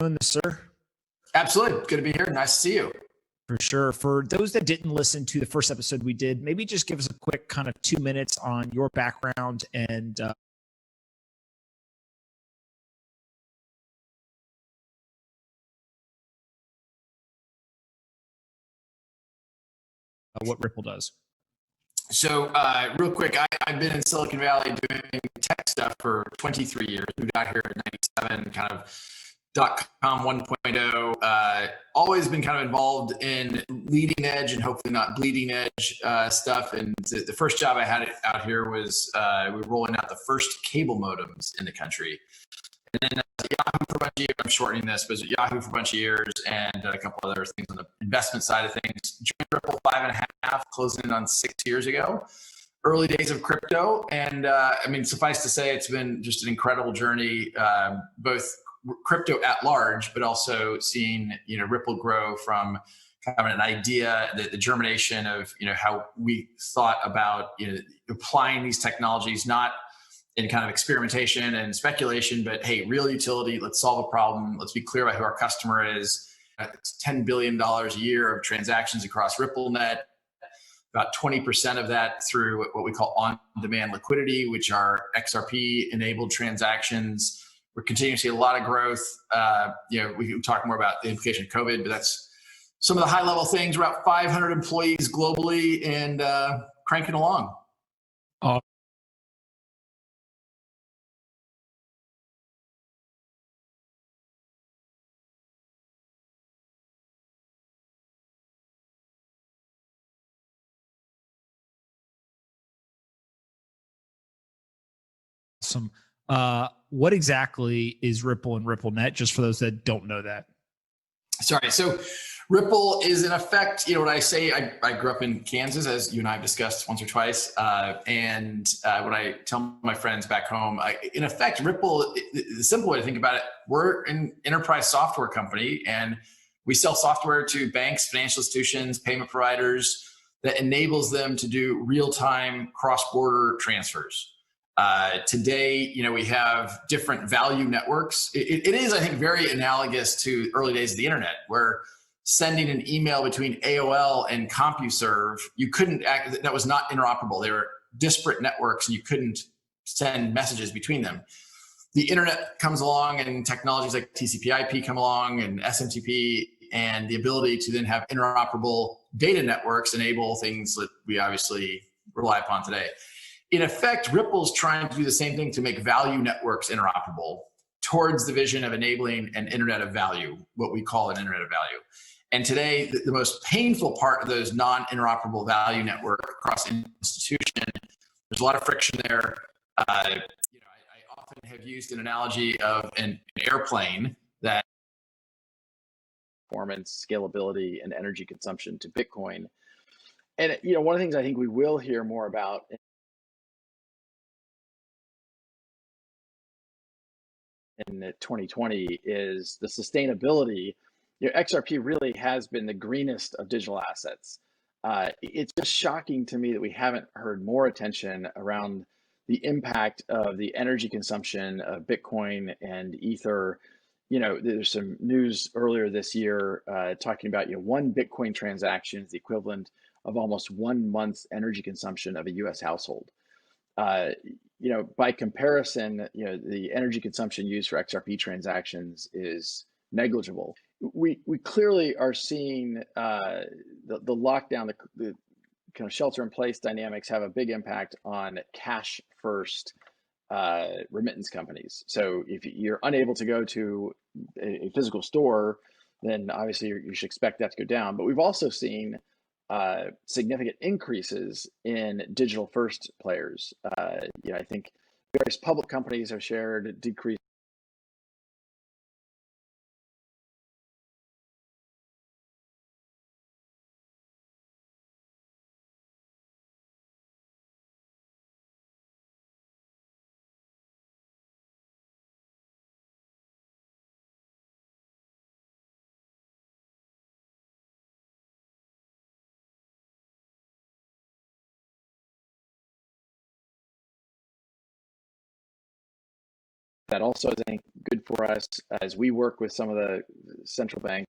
Doing this, sir? Absolutely. Good to be here. Nice to see you. For sure. For those that didn't listen to the first episode we did, maybe just give us a quick kind of 2 minutes on your background and what Ripple does. So real quick, I've been in Silicon Valley doing tech stuff for 23 years. We got here in 97, kind of .com 1.0, always been kind of involved in leading edge and hopefully not bleeding edge stuff. And the first job I had out here was we were rolling out the first cable modems in the country. And then Yahoo for a bunch of years, I'm shortening this, but Yahoo for a bunch of years and a couple other things on the investment side of things. Joined Ripple 5.5, closing in on 6 years ago. Early days of crypto. And I mean, suffice to say, it's been just an incredible journey, both crypto at large, but also seeing, Ripple grow from kind of an idea, the germination of, how we thought about, applying these technologies, not in kind of experimentation and speculation, but hey, real utility, let's solve a problem. Let's be clear about who our customer is. It's $10 billion a year of transactions across RippleNet. About 20% of that through what we call on-demand liquidity, which are XRP-enabled transactions. We're continuing to see a lot of growth. We can talk more about the implication of COVID, but that's some of the high-level things. We're about 500 employees globally and cranking along. Awesome. What exactly is Ripple and RippleNet, just for those that don't know that? Sorry. So Ripple is in effect, what I say, I grew up in Kansas, as you and I have discussed once or twice. And when I tell my friends back home, in effect, Ripple, the simple way to think about it, we're an enterprise software company and we sell software to banks, financial institutions, payment providers that enables them to do real-time cross-border transfers. Today, we have different value networks. It is, I think, very analogous to early days of the internet, where sending an email between AOL and CompuServe, that was not interoperable. They were disparate networks and you couldn't send messages between them. The internet comes along and technologies like TCP/IP come along and SMTP, and the ability to then have interoperable data networks enable things that we obviously rely upon today. In effect, Ripple's trying to do the same thing to make value networks interoperable towards the vision of enabling an internet of value, what we call an internet of value. And today, the most painful part of those non-interoperable value network across institution, there's a lot of friction there. I often have used an analogy of an airplane that performance, scalability, and energy consumption to Bitcoin. And one of the things I think we will hear more about in 2020 is the sustainability. XRP really has been the greenest of digital assets. It's just shocking to me that we haven't heard more attention around the impact of the energy consumption of Bitcoin and Ether. There's some news earlier this year talking about 1 Bitcoin transaction is the equivalent of almost 1 month's energy consumption of a U.S. household. By comparison, the energy consumption used for XRP transactions is negligible. We clearly are seeing the lockdown, the kind of shelter-in-place dynamics have a big impact on cash-first remittance companies. So if you're unable to go to a physical store, then obviously you should expect that to go down. But we've also seen significant increases in digital first players. I think various public companies have shared decrease. that also is, I think, good for us as we work with some of the central banks